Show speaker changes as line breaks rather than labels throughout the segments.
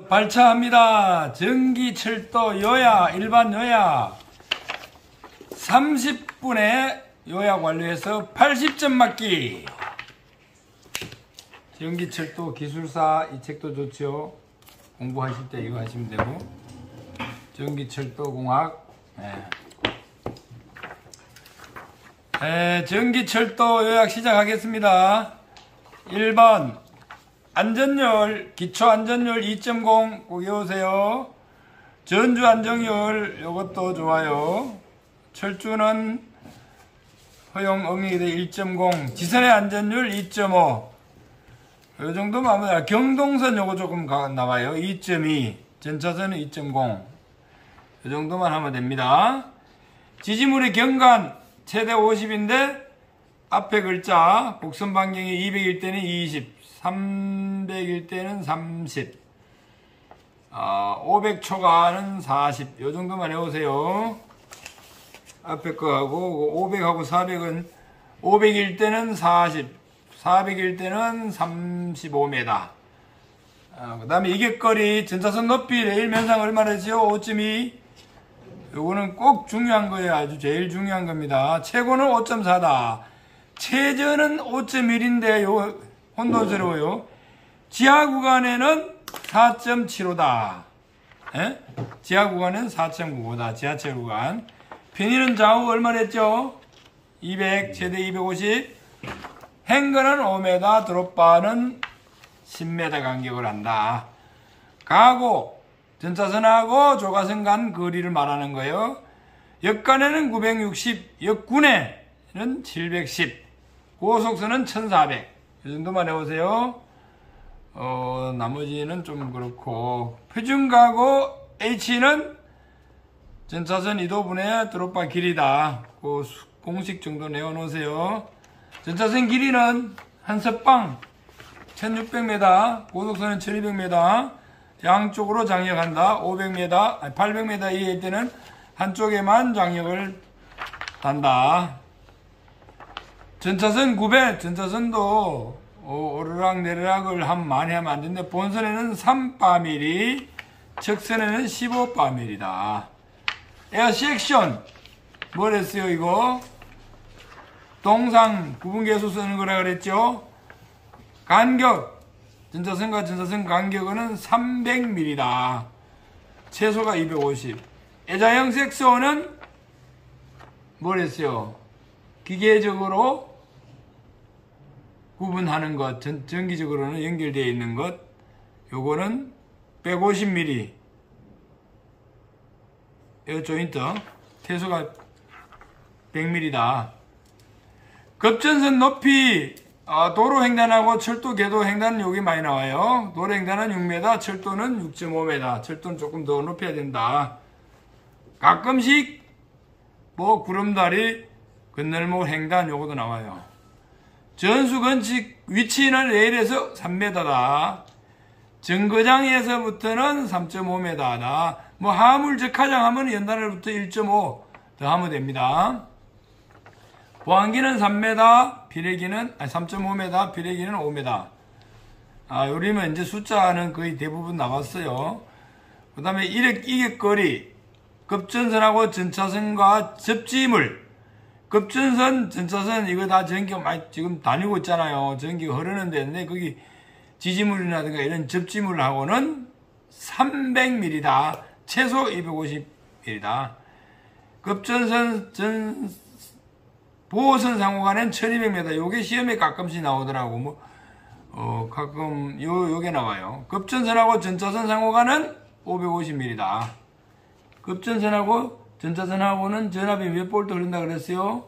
발차합니다. 전기, 철도, 요약, 일반 요약 30분에 요약 완료해서 80점 맞기. 전기, 철도, 기술사 이 책도 좋죠. 공부하실 때 이거 하시면 되고. 전기, 철도, 공학. 전기, 철도 요약 시작하겠습니다. 1번 안전율, 기초 안전율 2.0 꼭 외우세요. 전주 안전율 요것도 좋아요. 철주는 허용 응의대 1.0, 지선의 안전율 2.5. 요 정도면 아무나 경동선 요거 조금 나와요. 2.2, 전차선은 2.0. 요 정도만 하면 됩니다. 지지물의 경관 최대 50인데 앞에 글자 곡선 반경이 200일 때는 20, 300일 때는 30, 500초가는 40. 요 정도만 해오세요. 앞에 거하고 500하고 400은 500일 때는 40, 400일 때는 35m. 그 다음에 이격거리, 전차선 높이, 레일 면상 얼마나 되죠? 5.2. 요거는 꼭 중요한 거예요. 아주 제일 중요한 겁니다. 최고는 5.4다. 최저는 5.1인데 요 혼돈스러워요. 지하 구간에는 4.75다. 지하 구간은 4.95다. 지하철 구간. 편의는 좌우 얼마 됐죠? 200, 최대 250. 행거는 5m, 드롭바는 10m 간격을 한다. 가고, 전차선하고 조가선 간 거리를 말하는 거예요. 역간에는 960, 역군에는 710, 고속선은 1400. 이 정도만 해보세요. 나머지는 좀 그렇고. 표준가고 H는 전차선 2도분의 드롭바 길이다. 그 공식 정도 내어놓으세요. 전차선 길이는 한 서방 1600m, 고속선은 1200m, 양쪽으로 장력한다. 500m, 800m 이하일 때는 한쪽에만 장력을 단다. 전차선 900, 전차선도 오르락 내리락을 많이 하면 안 되는데 본선에는 3바밀리, 측선에는 15바밀리다. 에어 섹션 뭐랬어요 이거? 동상 구분계수 쓰는 거라 그랬죠? 간격, 전차선과 전차선 간격은 300mm다. 최소가 250. 애자형 섹션은 뭐랬어요? 기계적으로 구분하는 것, 전기적으로는 연결되어 있는 것, 요거는 150mm. 에어 조인트, 최소가 100mm다. 급전선 높이, 도로 횡단하고 철도 궤도 횡단은 여기 많이 나와요. 도로 횡단은 6m, 철도는 6.5m. 철도는 조금 더 높여야 된다. 가끔씩 구름다리, 건널목 횡단 요것도 나와요. 전수 건축 위치는 레일에서 3m다. 정거장에서부터는 3.5m다. 하물 적하장 하면 연단을부터 1.5 더 하면 됩니다. 보안기는 3m, 비례기는 3.5m, 비례기는 5m. 요리면 이제 숫자는 거의 대부분 나왔어요. 그 다음에 이격거리, 급전선하고 전차선과 접지물. 급전선, 전차선 이거 다 전기가 많이 지금 다니고 있잖아요. 전기가 흐르는데 근데 거기 지지물이라든가 이런 접지물하고는 300mm다. 최소 250mm다. 급전선, 보호선 상호간은 1200m. 요게 시험에 가끔씩 나오더라고. 가끔 요게 나와요. 급전선하고 전차선 상호간은 550mm다. 급전선하고 전차선하고는 전압이 몇 볼트 흐른다 그랬어요?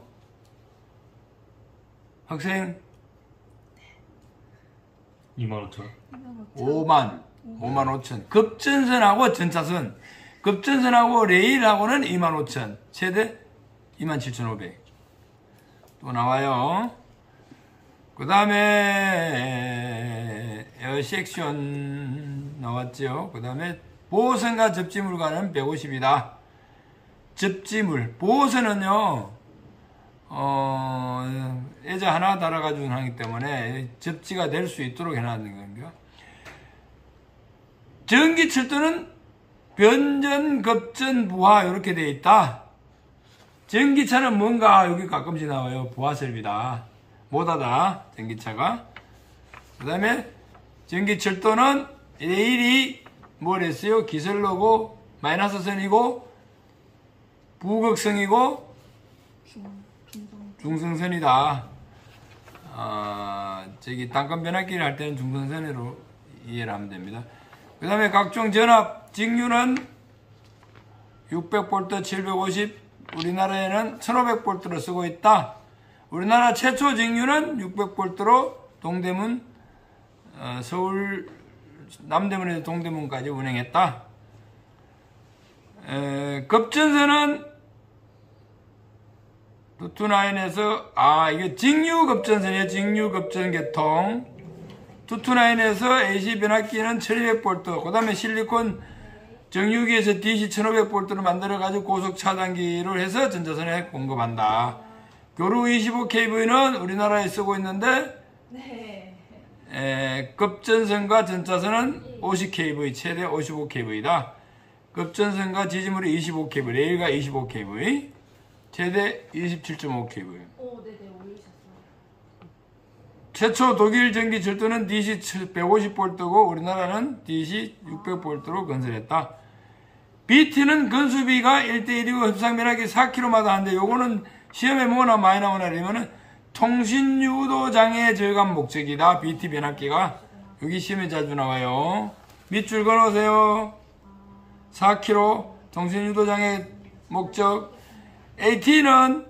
학생?
25,000.
5만 5천. 급전선하고 전차선. 급전선하고 레일하고는 25,000. 최대 27,500. 또 나와요. 그 다음에 에어 섹션 나왔죠. 그 다음에 보호선과 접지물과는 150이다. 접지물. 보호선은요, 애자 하나 달아가지고 하기 때문에 접지가 될 수 있도록 해놨는 거예요. 전기철도는 변전, 급전, 부하 이렇게 되어 있다. 전기차는 뭔가 여기 가끔씩 나와요. 부하설비다. 못하다. 전기차가. 그 다음에 전기철도는 레일이 뭘 했어요? 기설로고 마이너스 선이고 부극성이고 중성선이다. 저기 단건 변압기를 할 때는 중성선으로 이해를 하면 됩니다. 그 다음에 각종 전압 직류는 600V, 750 우리나라에는 1500V로 쓰고 있다. 우리나라 최초 직류는 600V로 동대문 서울 남대문에서 동대문까지 운행했다. 급전선은 투투나인에서 이게 직류급전선이에요. 직류급전계통. 투투나인에서 AC 변압기는 1200V, 그 다음에 실리콘 정유기에서 DC 1500V를 만들어가지고 고속 차단기를 해서 전자선에 공급한다. 교류 25kV는 우리나라에 쓰고 있는데, 급전선과 전자선은 50kV, 최대 55kV다. 급전선과 지지물이 25kV, 레일과 25kV, 최대 27.5kV. 최초 독일 전기 철도는 DC 150V고 우리나라는 DC 600V로 건설했다. BT는 건수비가 1대1이고 협상변압기 4kg마다 하는데 요거는 시험에 뭐나 많이 나오나 그러면은 통신유도 장애 절감 목적이다. BT 변압기가 여기 시험에 자주 나와요. 밑줄 걸어오세요. 4kg 통신유도 장애 목적. AT는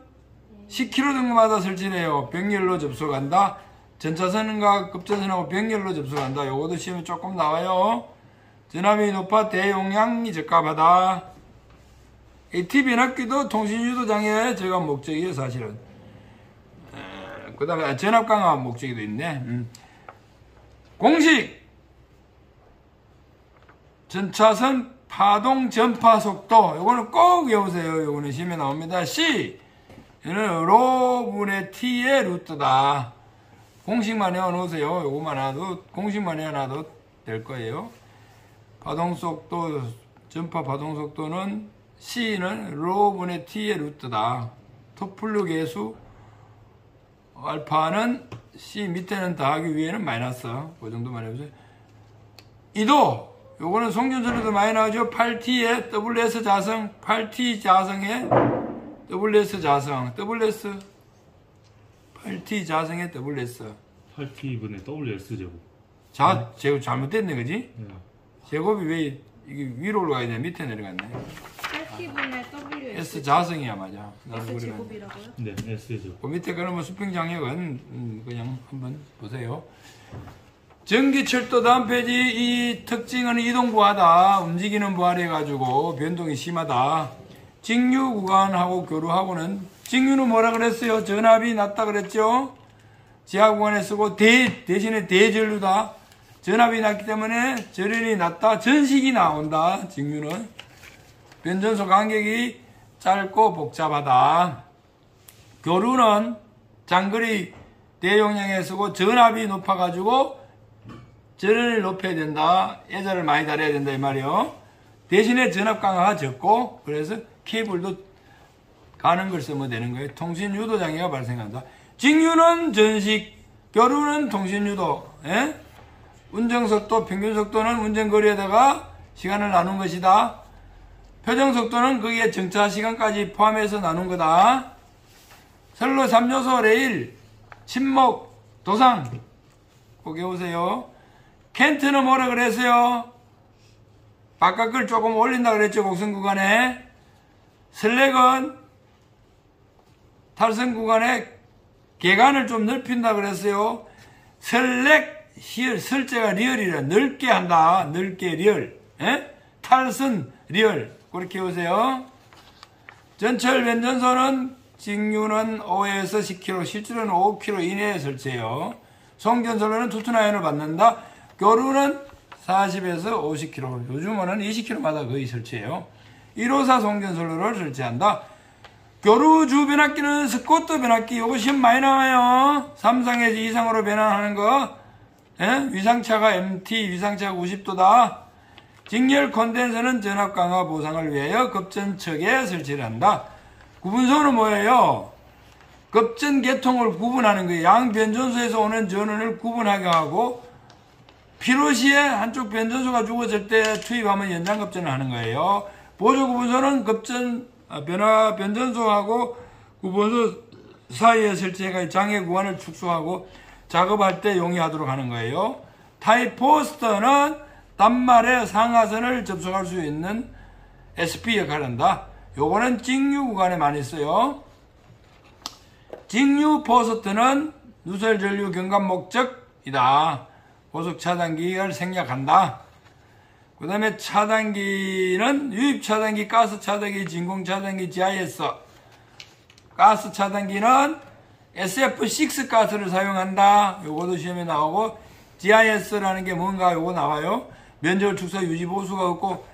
10km 정도마다 설치를 해요. 병렬로 접속한다. 전차선과 급전선하고 병렬로 접속한다. 요것도 시험에 조금 나와요. 전압이 높아 대용량이 적합하다. AT 변압기도 통신유도 장애 절감 목적이에요. 사실은. 그 다음에 전압 강화 목적이도 있네. 공식 전차선 파동 전파 속도 요거는 꼭 외우세요. 요거는 시험에 나옵니다. C 얘는 로분의 T의 루트다. 공식만 외워놓으세요. 요거만 하나도 공식만 외워놔도 될 거예요. 파동 속도 전파 파동 속도는 C는 로분의 T의 루트다. 토플루 계수 알파는 C 밑에는 더하기 위에는 마이너스. 그 정도만 해보세요. 이도 요거는 송전선에도 많이 나오죠. 8T의 WS 자성, 8T 자성의 WS 자성, WS 8T 자성의 WS
8T분의 WS 제곱.
제곱 잘못됐네, 그지?
네.
제곱이 왜 이게 위로 올라가야 돼? 밑에 내려갔네.
8T분의 WS
S 자성이야, 맞아.
S 제곱이라고요?
네, S 제곱.
그 밑에 그러면 수평장력은 그냥 한번 보세요. 전기철도 다음 페이지. 이 특징은 이동부하다. 움직이는 부하래 해가지고 변동이 심하다. 직류 구간하고 교류하고는 직류는 뭐라 그랬어요? 전압이 낮다 그랬죠? 지하 구간에 쓰고 대신에 대전류다. 전압이 낮기 때문에 절연이 낮다. 전식이 나온다. 직류는 변전소 간격이 짧고 복잡하다. 교류는 장거리 대용량에 쓰고 전압이 높아가지고 전원을 높여야 된다. 예자를 많이 달아야 된다 이 말이요. 대신에 전압 강화가 적고 그래서 케이블도 가는 걸 쓰면 되는 거예요. 통신 유도 장애가 발생한다. 직류는 전식, 교류는 통신 유도. 운정 속도, 평균 속도는 운전 거리에다가 시간을 나눈 것이다. 표정 속도는 거기에 정차 시간까지 포함해서 나눈 거다. 선로 3요소 레일, 침목, 도상. 꼭 외우세요. 켄트는 뭐라 그랬어요? 바깥걸 조금 올린다 그랬죠, 곡선 구간에. 슬랙은 탈선 구간에 개간을 좀 넓힌다 그랬어요. 슬랙, 히얼, 설자가 리얼이라 넓게 한다. 넓게 리얼. 탈선, 리얼. 그렇게 해오세요. 전철 변전소는 직류는 5에서 10km, 실제로는 5km 이내에 설치해요. 송전선로는 투투나인을 받는다. 교류는 40에서 50km, 요즘은 20km마다 거의 설치해요. 1호사 송전선로를 설치한다. 교류주 변압기는 스코트 변압기, 요거 시험 많이 나와요. 3상에서 2상으로 변환하는 거. 위상차가 MT, 위상차가 90도다. 직렬 콘덴서는 전압 강화 보상을 위하여 급전척에 설치를 한다. 구분소는 뭐예요? 급전 계통을 구분하는 거예요. 양 변전소에서 오는 전원을 구분하게 하고 필요시에 한쪽 변전소가 죽어질 때 투입하면 연장 급전을 하는 거예요. 보조 구분소는 변화 변전소하고 구분소 사이에 설치해가 장애 구간을 축소하고 작업할 때 용이하도록 하는 거예요. 타입 포스터는 단말의 상하선을 접속할 수 있는 SP 역할을 한다. 요거는 직류 구간에 많이 써요. 직류 포스터는 누설 전류 경감 목적이다. 고속 차단기를 생략한다. 그 다음에 차단기는 유입 차단기, 가스 차단기, 진공 차단기, GIS. 가스 차단기는 SF6 가스를 사용한다. 요거도 시험에 나오고, GIS라는 게 뭔가 요거 나와요. 면적을 축소 유지 보수가 없고,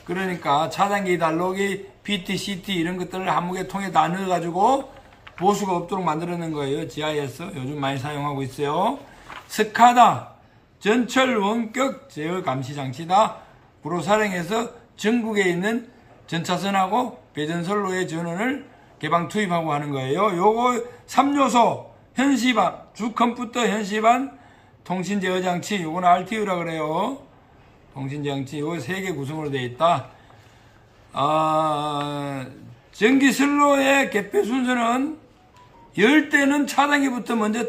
그러니까 차단기 단록이 PT, CT 이런 것들을 한 무게 통에 다 넣어가지고 보수가 없도록 만들어낸 거예요. GIS 요즘 많이 사용하고 있어요. 스카다 전철 원격 제어 감시 장치다. 불호사령에서 전국에 있는 전차선하고 배전선로의 전원을 개방 투입하고 하는 거예요. 요거 3요소 현시반, 주컴퓨터 현시반 통신 제어 장치, 요거는 RTU라 그래요. 통신 장치 요 3개 구성으로 되어 있다. 전기 슬로의 개폐 순서는 열 때는 차단기부터 먼저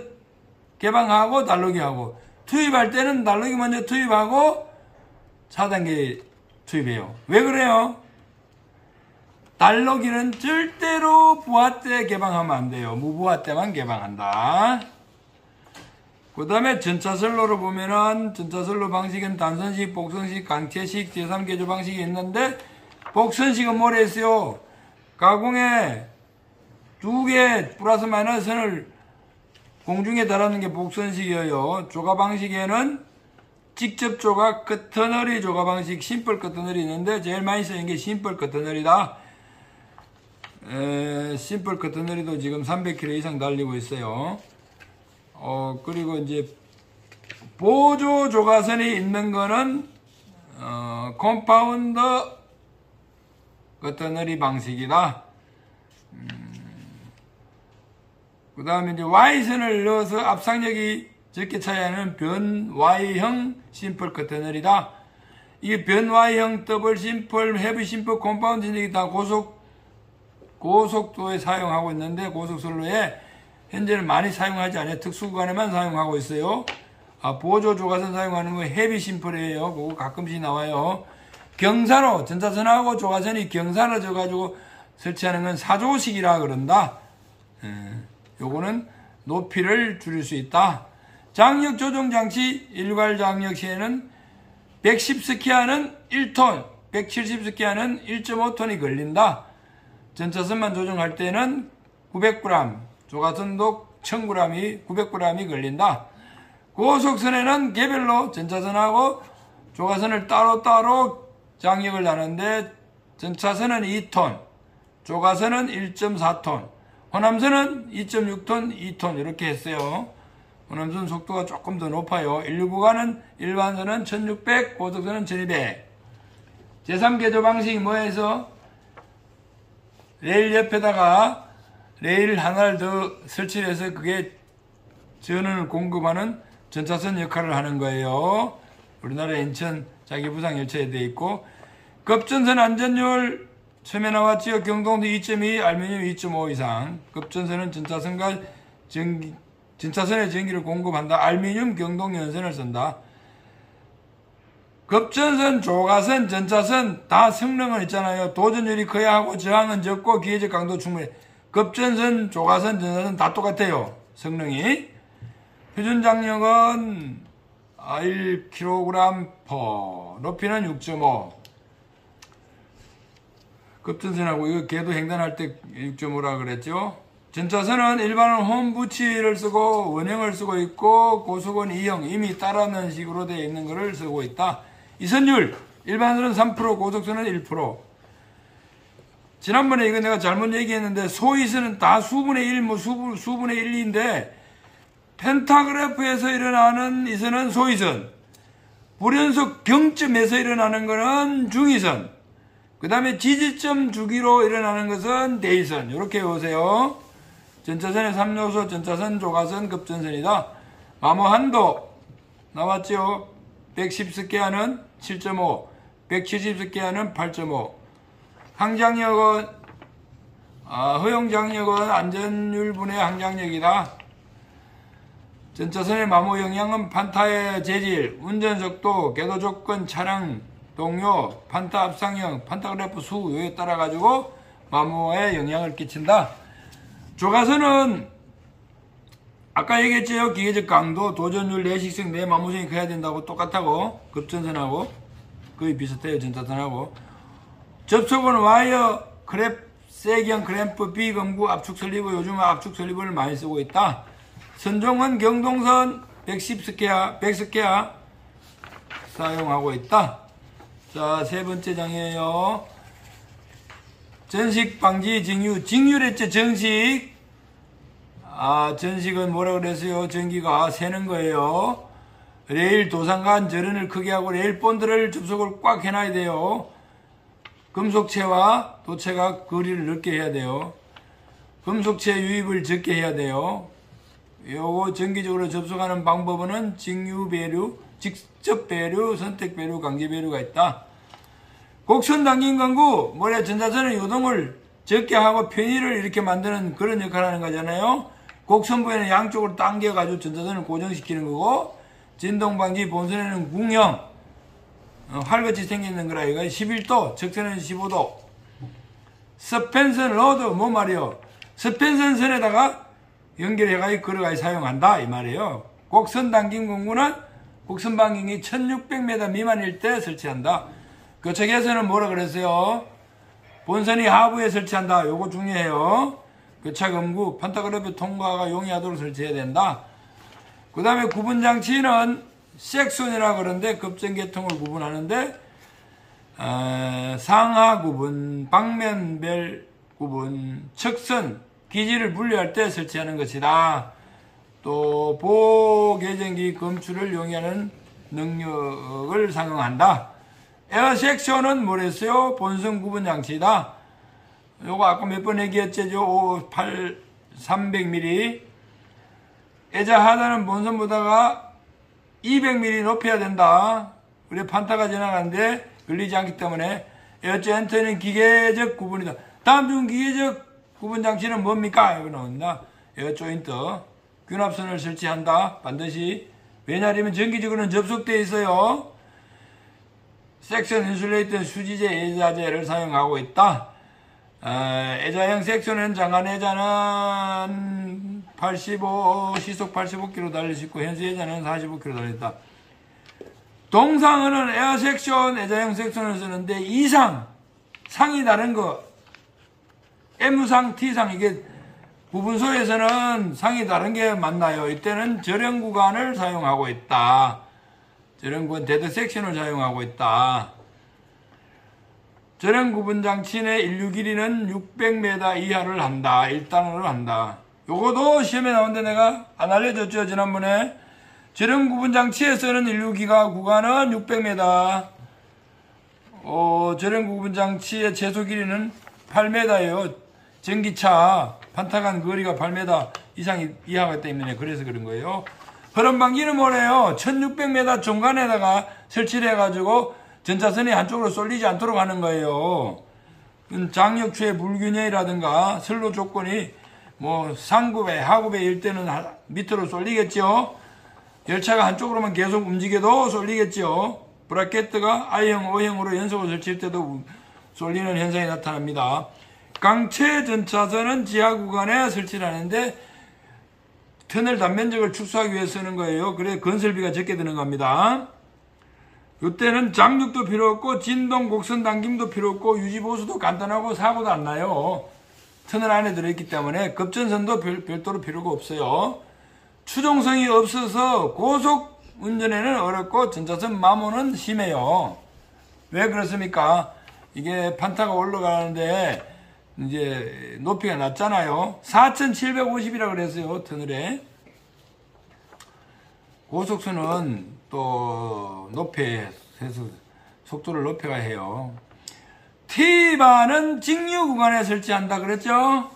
개방하고 난로기 하고, 투입할 때는 난로기 먼저 투입하고 차단기 투입해요. 왜 그래요? 난로기는 절대로 부하 때 개방하면 안 돼요. 무부하 때만 개방한다. 그 다음에 전차선로로 보면은 전차선로 방식은 단선식, 복선식, 강체식, 제3개조 방식이 있는데, 복선식은 뭐라 했어요? 가공에 2개 플러스 마이너스 선을 공중에 달하는 게 복선식이에요. 조가 방식에는 직접 조각, 끝터널이 조가 방식, 심플 끝터널이 있는데 제일 많이 쓰는 게 심플 끝터널이다. 심플 끝터널이도 지금 300km 이상 달리고 있어요. 그리고 이제 보조 조가선이 있는 거는 컴파운드 끝터널이 방식이다. 그 다음에 이제 Y선을 넣어서 앞상력이 적게 차이하는 변 Y형 심플 끝터널이다. 이게 변 Y형 더블 심플, 헤비 심플, 컴파운드 진역이 다 고속도에 사용하고 있는데, 고속선로에 현재는 많이 사용하지 않아요. 특수구간에만 사용하고 있어요. 보조 조가선 사용하는 거 헤비 심플이에요. 그거 가끔씩 나와요. 경사로, 전차선하고 조가선이 경사로 져가지고 설치하는 건 사조식이라 그런다. 요거는 높이를 줄일 수 있다. 장력 조정 장치, 일괄 장력 시에는 110스키아는 1톤, 170스키아는 1.5톤이 걸린다. 전차선만 조정할 때는 900g, 조가선도 1000g이, 900g이 걸린다. 고속선에는 개별로 전차선하고 조가선을 따로따로 장력을 다는데, 전차선은 2톤, 조가선은 1.4톤, 호남선은 2.6톤, 2톤 이렇게 했어요. 호남선 속도가 조금 더 높아요. 1구간은 일반선은 1600, 고속선은 1200. 제3개조 방식이 뭐해서 레일 옆에다가 레일 하나를 더 설치해서 그게 전원을 공급하는 전차선 역할을 하는 거예요. 우리나라 인천 자기부상 열차에 되어 있고, 급전선 안전율 처음에 나왔지요. 경동도 2.2, 알루미늄 2.5 이상. 급전선은 전차선과 전차선에 전기를 공급한다. 알루미늄 경동 연선을 쓴다. 급전선, 조가선, 전차선 다 성능은 있잖아요. 도전율이 커야 하고 저항은 적고 기회적 강도 충분해. 급전선, 조가선, 전차선 다 똑같아요. 성능이. 표준 장력은 1kg/. 높이는 6.5. 급전선하고 이거 궤도 횡단할 때 6.5라 그랬죠. 전차선은 일반은 홈부치를 쓰고 원형을 쓰고 있고, 고속은 2형 이미 따라하는 식으로 되어 있는 것을 쓰고 있다. 이선율 일반선은 3%, 고속선은 1%. 지난번에 이거 내가 잘못 얘기했는데, 소이선은 다 수분의 1, 수분의 1인데 펜타그래프에서 일어나는 이선은 소이선, 불연속 경점에서 일어나는 것은 중위선, 그 다음에 지지점 주기로 일어나는 것은 대위선. 이렇게 외우세요. 전차선의 3요소, 전차선, 조가선, 급전선이다. 마모 한도 나왔죠? 110스퀘어는 7.5, 170스퀘어는 8.5. 항장력은 허용장력은 안전율분의 항장력이다. 전차선의 마모 영향은 판타의 재질, 운전속도, 궤도조건, 차량 동요, 판타 합상형, 판타그래프 수에 따라 가지고 마모에 영향을 끼친다. 조가선은 아까 얘기했죠. 기계적 강도, 도전율, 내식성, 내마모성이 커야 된다고 똑같다고. 급전선하고 거의 비슷해요. 전차선하고. 접촉은 와이어, 크랩, 세경, 크램프, 비검구, 압축 설리브. 요즘은 압축 설리브를 많이 쓰고 있다. 선종은 경동선 110스퀘어, 100스퀘어 사용하고 있다. 자, 세 번째 장이에요. 전식 방지 징유. 징유랬죠, 전식. 전식은 뭐라 그랬어요? 전기가 새는 거예요. 레일 도상간 절연을 크게 하고 레일 본드를 접속을 꽉 해놔야 돼요. 금속체와 도체가 거리를 넓게 해야 돼요. 금속체 유입을 적게 해야 돼요. 요거 정기적으로 접속하는 방법은 직류 배류, 직접 배류, 선택 배류, 강제 배류가 있다. 곡선 당긴 강구, 뭐래 전자선의 요동을 적게 하고 편의를 이렇게 만드는 그런 역할을 하는 거잖아요. 곡선부에는 양쪽으로 당겨가지고 전자선을 고정시키는 거고, 진동 방지 본선에는 궁형, 활같이 생기는 거라 이거 11도, 적선에는 15도. 서펜션 로드, 뭐 말이요? 서펜션 선에다가 연결해가지고 걸어가지고 사용한다 이 말이에요. 곡선 당김 공구는 곡선 반경이 1600m 미만일 때 설치한다. 교착에서는 뭐라 그랬어요? 본선이 하부에 설치한다. 요거 중요해요. 교착 음구, 판타그래프 통과가 용이하도록 설치해야 된다. 그 다음에 구분장치는 섹션이라고 그러는데 급전계통을 구분하는데 상하 구분, 방면별 구분, 측선, 기지를 분리할 때 설치하는 것이다. 또 보호계정기 검출을 용이하는 능력을 상응한다. 에어 섹션은 뭐랬어요? 본선 구분 장치다. 요거 아까 몇 번 얘기했죠? 300mm. 애자 하단은 본선보다가 200mm 높여야 된다. 우리 판타가 지나가는데 걸리지 않기 때문에 에어 조인트는 기계적 구분이다. 다음 중 기계적 구분 장치는 뭡니까? 여기 나온다. 에어 조인트. 균합선을 설치한다. 반드시. 왜냐하면 전기적으로는 접속되어 있어요. 섹션 인슐레이터 수지제 애자재를 사용하고 있다. 애자형 섹션은 장안 애자는 85, 시속 85km 달릴 수 있고, 현수 애자는 45km 달렸다. 동상은 에어 섹션, 애자형 섹션을 쓰는데, 상이 다른 거, M상, T상, 이게 구분소에서는 상이 다른 게 맞나요? 이때는 절연 구간을 사용하고 있다. 절연 구간, 데드 섹션을 사용하고 있다. 절연 구분 장치 내 인류 길이는 600m 이하를 한다. 1단으로 한다. 요거도 시험에 나오는데 내가 안 알려줬죠, 지난번에. 절연 구분 장치에 쓰는 인류 기가 구간은 600m. 절연 구분 장치의 최소 길이는 8m예요. 전기차, 판타간 거리가 8m 이하기 때문에 그래서 그런 거예요. 흐름방지는 뭐래요? 1600m 중간에다가 설치를 해가지고 전차선이 한쪽으로 쏠리지 않도록 하는 거예요. 장력추의 불균형이라든가 선로 조건이 뭐 상급에 하급에일 때는 밑으로 쏠리겠죠. 열차가 한쪽으로만 계속 움직여도 쏠리겠죠. 브라켓트가 I형, O형으로 연속으로 설치할 때도 쏠리는 현상이 나타납니다. 강체 전차선은 지하 구간에 설치를 하는데 터널 단면적을 축소하기 위해 쓰는 거예요. 그래 건설비가 적게 드는 겁니다. 이때는 장력도 필요 없고 진동 곡선 당김도 필요 없고 유지보수도 간단하고 사고도 안 나요. 터널 안에 들어있기 때문에 급전선도 별도로 필요가 없어요. 추종성이 없어서 고속 운전에는 어렵고 전차선 마모는 심해요. 왜 그렇습니까? 이게 판타가 올라가는데 이제 높이가 낮잖아요. 4750이라고 그랬어요. 터널에. 고속선은 또 높여서 속도를 높여가 해요. T바는 직류 구간에 설치한다 그랬죠?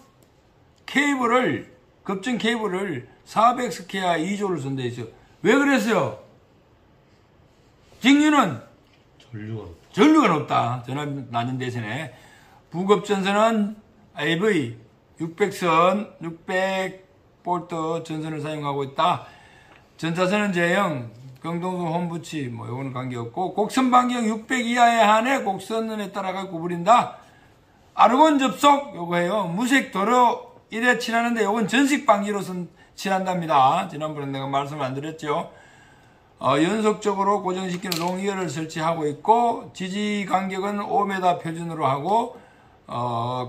급전 케이블을 400스퀘어 2조를 쓴 데 있어요. 왜 그랬어요? 직류는 전류가 높다. 전압 낮은 대신에 부급전선은 AV 600선 600V 전선을 사용하고 있다. 전차선은 J형 경동선 홈부치 뭐 요거는 관계없고 곡선 반경 600 이하에 한해 곡선에 따라가 구부린다. 아르곤 접속 요거예요. 무색 도로 이래 칠하는데 요건 전식 방지로 칠한답니다. 지난번에 내가 말씀을 안 드렸죠. 연속적으로 고정시키는 롱이어를 설치하고 있고 지지 간격은 5m 표준으로 하고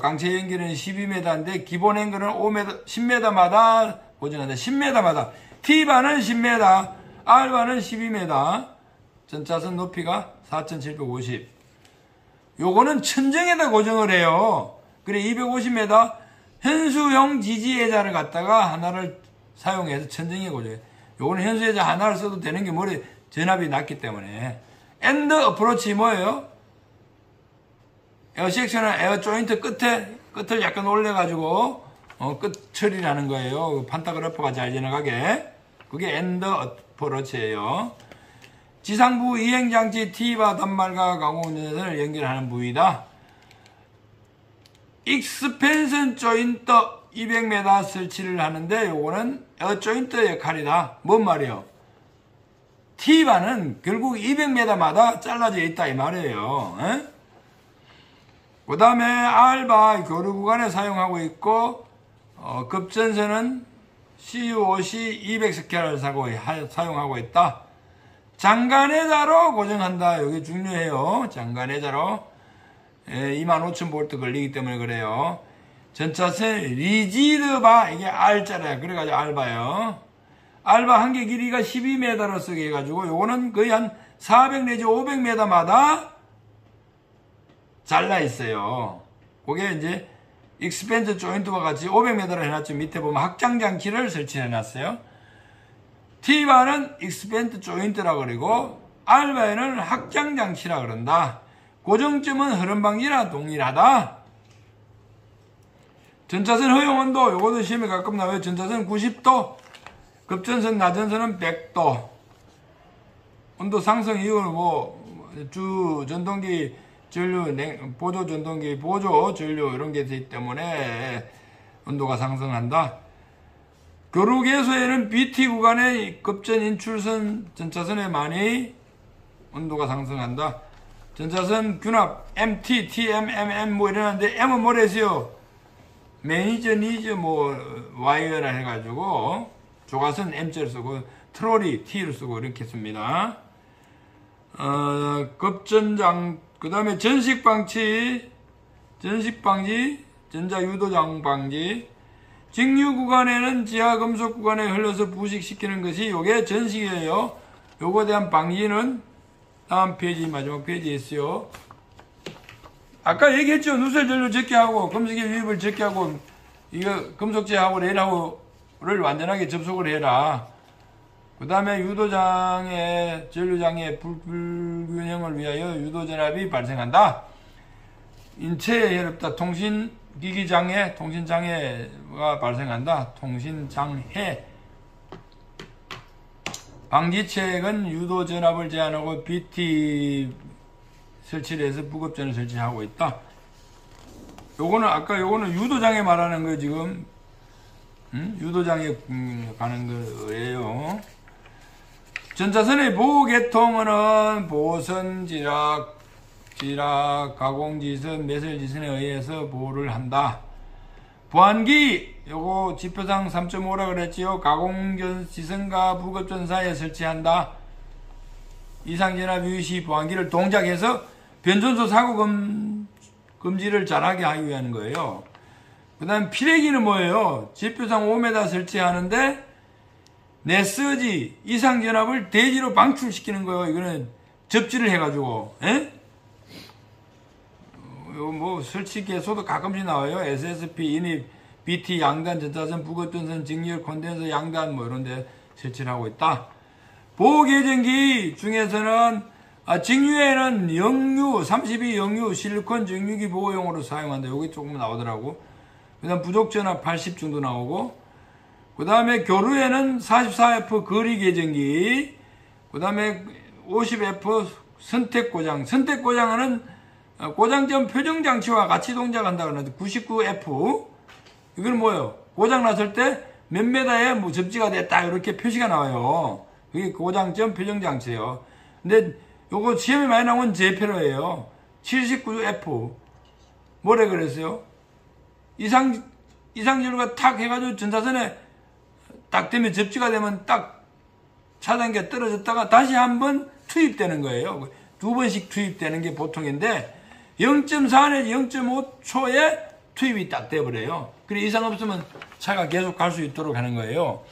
강체 연결은 12m인데 기본 앵글은 10m마다 고정한다. 10m마다 T바는 10m, R바는 12m, 전차선 높이가 4750. 요거는 천정에다 고정을 해요. 그래 250m 현수형 지지애자를 갖다가 하나를 사용해서 천정에 고정해. 요거는 현수애자 하나를 써도 되는 게 뭐래? 전압이 낮기 때문에. 엔드 어프로치 뭐예요? 에어 섹션은 에어 조인트 끝을 약간 올려가지고 끝 처리라는 거예요. 판타그래퍼가 잘 지나가게. 그게 엔드 어프로치예요. 지상부 이행장치 T바 단말과 가공전선을 연결하는 부위다. 익스펜션 조인트 200m 설치를 하는데 요거는 에어 조인트 역할이다. 뭔 말이에요? T바는 결국 200m마다 잘라져 있다 이 말이에요. 그 다음에 R바 교류 구간에 사용하고 있고 급전선은 CU50 200스퀘어를 사용하고 있다. 장간외자로 고정한다. 여기 중요해요. 장간외자로 25,000V 걸리기 때문에 그래요. 전차선 리지드바 이게 R자래요. 그래가지고 R바요. R바 한개 길이가 12m로 쓰게 해가지고 요거는 거의 한 400 내지 500m마다 잘라 있어요. 그게 이제 익스펜드 조인트와 같이 500m를 해놨죠. 밑에 보면 확장장치를 설치해놨어요. T바는 익스펜드 조인트라 그러고 R바에는 확장장치라 그런다. 고정점은 흐름방지나 동일하다. 전차선 허용온도 요것도 시험에 가끔 나와요. 전차선 90도, 급전선 나전선은 100도. 온도 상승 이유는 주 전동기 전류, 보조 전동기, 보조 전류 이런 게 있기 때문에 온도가 상승한다. 교류계수에는 BT 구간의 급전 인출선 전차선에 많이 온도가 상승한다. 전차선 균합 MT, TM, 뭐 이러는데 M은 뭐래서요? 매니저, 니저 Y라 해가지고 조가선 M자를 쓰고 트롤이 T를 쓰고 이렇게 씁니다. 급전장 그 다음에 전식방지, 전자유도장 방지. 직류 구간에는 지하금속 구간에 흘러서 부식시키는 것이 요게 전식이에요. 요거에 대한 방지는 다음 페이지, 마지막 페이지에 있어요. 아까 얘기했죠. 누설전류 적게하고 금속의 유입을 적게하고 이거 금속재하고 레일하고를 완전하게 접속을 해라. 그 다음에 유도장애, 전류장애 불균형을 위하여 유도전압이 발생한다. 인체에 해롭다. 통신기기장애, 통신장애가 발생한다. 통신장애. 방지책은 유도전압을 제한하고 BT 설치를 해서 부급전을 설치하고 있다. 요거는 아까 요거는 유도장애 말하는 거 지금 유도장애 가는 거예요. 전차선의 보호계통은 보선, 지락, 가공지선, 매설지선에 의해서 보호를 한다. 보안기, 요거 지표상 3.5라 그랬지요. 가공지선과 부급전 사이에 설치한다. 이상전압 유시 보안기를 동작해서 변전소 사고 금지를 잘하게 하기 위한 거예요. 그 다음 피레기는 뭐예요? 지표상 5m 설치하는데 내서지 이상전압을 대지로 방출시키는 거예요. 이거는 접지를 해가지고 설치계소도 가끔씩 나와요. SSP, 인입, BT, 양단, 전차선, 부급전선, 직렬, 콘덴서, 양단 이런데 설치를 하고 있다. 보호계정기 중에서는 직류에는 역류 32 역류 실리콘 정류기 보호용으로 사용한다. 여기 조금 나오더라고. 그 다음 부족전압 80 정도 나오고, 그 다음에 교류에는 44F 거리계정기, 그 다음에 50F 선택고장. 선택고장은 고장점 표정장치와 같이 동작한다 그러는데 99F. 이건 뭐예요? 고장 났을 때 몇 메다에 뭐 접지가 됐다 이렇게 표시가 나와요. 그게 고장점 표정장치예요. 근데 요거 시험에 많이 나온 제페러예요. 79F. 뭐래 그랬어요? 이상진로가 탁 해가지고 전차선에 딱 되면 접지가 되면 딱 차단기가 떨어졌다가 다시 한번 투입되는 거예요. 두 번씩 투입되는 게 보통인데 0.4 내지 0.5초에 투입이 딱 돼버려요. 그래 이상 없으면 차가 계속 갈 수 있도록 하는 거예요.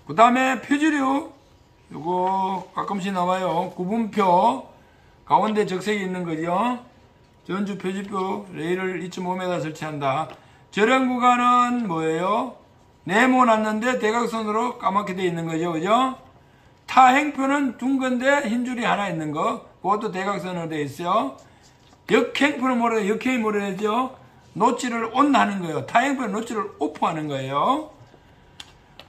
그 다음에 표지류 요거 가끔씩 나와요. 구분표 가운데 적색이 있는 거죠. 전주 표지표 레일을 2.5m 설치한다. 절연 구간은 뭐예요? 네모났는데 대각선으로 까맣게 되어 있는 거죠. 그죠? 타행표는 둥근데 흰줄이 하나 있는 거. 그것도 대각선으로 되어 있어요. 역행표는 뭐래요? 역행이 뭐래죠? 노치를 온 하는 거예요. 타행표는 노치를 오프 하는 거예요.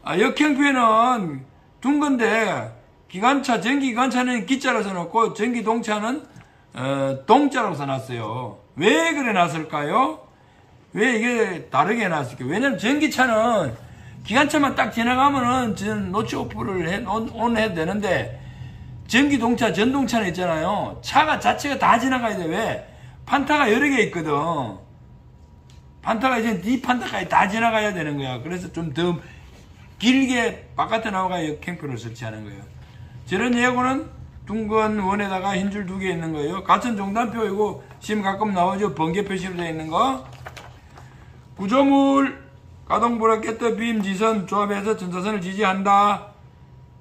역행표는 둥근데 기관차, 전기기관차는 기자로 써놓고 전기동차는 동자로 써놨어요. 왜 그래 놨을까요? 왜 이게 다르게 해놨을까요? 왜냐면 전기차는 기관차만 딱 지나가면은 노치 오프를 온 해도 되는데 전기동차, 전동차는 있잖아요. 차가 자체가 다 지나가야 돼. 왜? 판타가 여러 개 있거든. 판타가 이제 네 판타까지 다 지나가야 되는 거야. 그래서 좀 더 길게 바깥에 나와가 역행표를 설치하는 거예요. 저런 예고는 둥근 원에다가 흰줄 2개 있는 거예요. 같은 종단표 이거 지금 가끔 나오죠. 번개 표시로 되어 있는 거. 구조물 가동 브라켓 빔 지선 조합해서 전차선을 지지한다.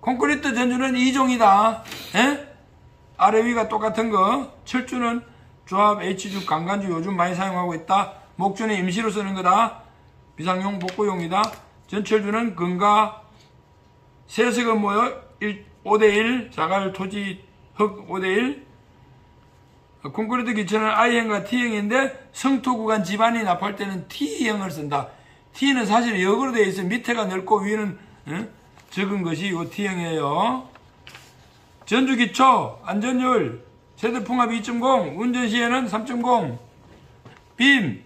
콘크리트 전주는 2종이다. 에? 아래 위가 똑같은 거. 철주는 조합 H주 강간주 요즘 많이 사용하고 있다. 목주는 임시로 쓰는 거다. 비상용 복구용이다. 전철주는 근가. 세석은 뭐요? 5대1 자갈 토지 흙 5대1. 콘크리트 기체는 I형과 T형인데 성토 구간 집안이 납할 때는 T형을 쓴다. T는 사실 역으로 되어 있어요. 밑에가 넓고 위는 적은 것이 이 T형이에요. 전주기초 안전율 최대풍압 2.0 운전 시에는 3.0 빔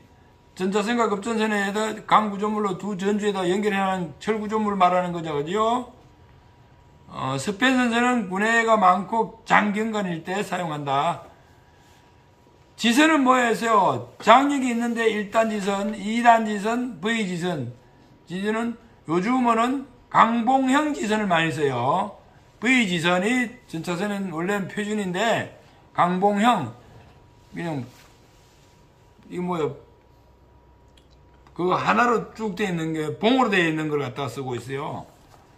전차선과 급전선에다 강구조물로 두 전주에다 연결해놓은 철구조물을 말하는 거죠. 그죠? 스펜선선은 군해가 많고 장경관일 때 사용한다. 지선은 뭐였어요? 장력이 있는데 1단 지선, 2단 지선, V지선. 지선은 요즘은 강봉형 지선을 많이 써요. V지선이 전차선은 원래는 표준인데 강봉형 그냥 이거 뭐야 그 하나로 쭉 되어 있는 게 봉으로 되어 있는 걸 갖다 쓰고 있어요.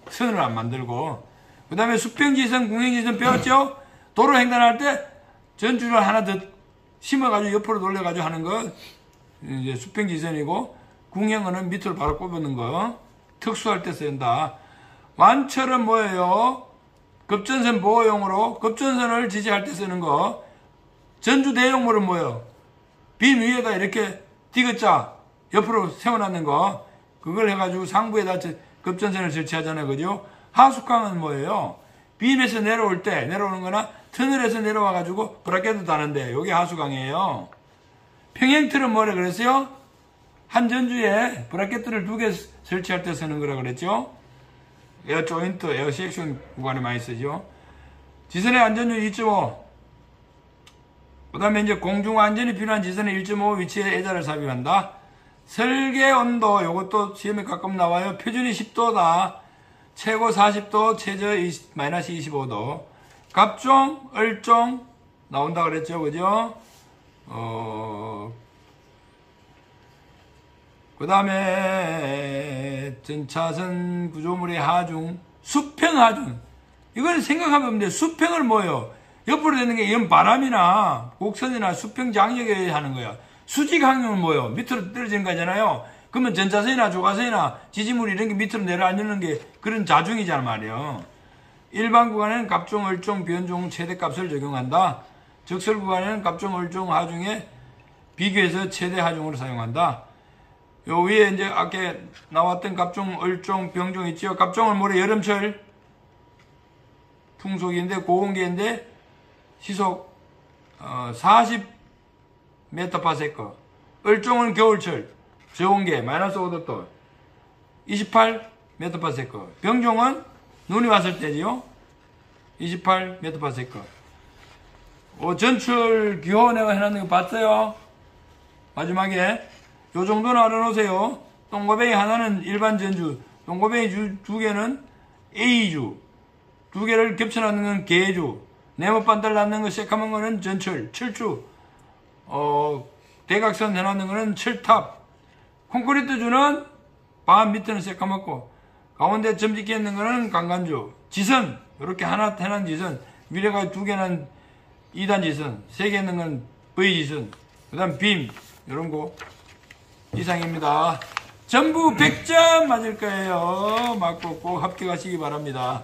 선을 안 만들고. 그 다음에 수평지선, 궁행지선 배웠죠? 도로 횡단할 때 전주를 하나 더 심어가지고 옆으로 돌려가지고 하는 거 이제 수평지선이고, 궁행은 밑으로 바로 꼽는 거 특수할 때 쓴다. 완철은 뭐예요? 급전선 보호용으로 급전선을 지지할 때 쓰는 거. 전주 대용물은 뭐예요? 빔 위에다 이렇게 디귿자 옆으로 세워놨는 거. 그걸 해가지고 상부에다 급전선을 설치하잖아요. 그죠? 하수강은 뭐예요? 빔에서 내려올 때 내려오는 거나 터널에서 내려와가지고 브라켓도 다는데 여기 하수강이에요. 평행틀은 뭐라 그랬어요? 한 전주에 브라켓들을 2개 설치할 때 쓰는 거라 그랬죠? 에어 조인트, 에어 섹션 구간에 많이 쓰죠. 지선의 안전율 2.5. 그 다음에 이제 공중 안전이 필요한 지선의 1.5 위치에 애자를 삽입한다. 설계 온도, 요것도 시험에 가끔 나와요. 표준이 10도다. 최고 40도, 최저 마이너스 25도. 갑종, 얼종, 나온다 그랬죠. 그죠? 그 다음에 전차선 구조물의 하중, 수평 하중. 이걸 생각하면 돼. 수평을 뭐예요? 옆으로 되는 게 이건 바람이나 곡선이나 수평 장력에 의해 하는 거야. 수직 항력은 뭐예요? 밑으로 떨어지는 거잖아요. 그러면 전차선이나 조가선이나 지지물 이런 게 밑으로 내려앉는 게 그런 자중이잖아 말이에요. 일반 구간에는 갑종, 얼종, 변종, 최대값을 적용한다. 적설 구간에는 갑종, 얼종, 하중에 비교해서 최대 하중으로 사용한다. 요 위에 이제 아까 나왔던 갑종, 얼종, 병종 있지요. 갑종은 뭐래? 여름철 풍속인데 고온계인데 시속 40m/s. 얼종은 겨울철 저온계 마이너스 5도 28m/s. 병종은 눈이 왔을 때지요. 28m/s. 전출 기호 내가 해놨는 거 봤어요? 마지막에 요 정도는 알아놓으세요. 똥고뱅이 하나는 일반 전주, 똥고뱅이 두 개는 A주, 두 개를 겹쳐놨는 건 개주, 네모반달 낳는 거 새까만 거는 전철, 철주, 대각선 해놨는 거는 철탑, 콘크리트 주는 반 밑에는 새까맣고, 가운데 점 찍혀 있는 거는 강간주, 지선, 이렇게 하나 해놓은 지선, 위에가 두 개는 2단 지선, 세 개 있는 건 V 지선, 그 다음 빔, 이런 거. 이상입니다. 전부 100점 맞을 거예요. 맞고 꼭 합격하시기 바랍니다.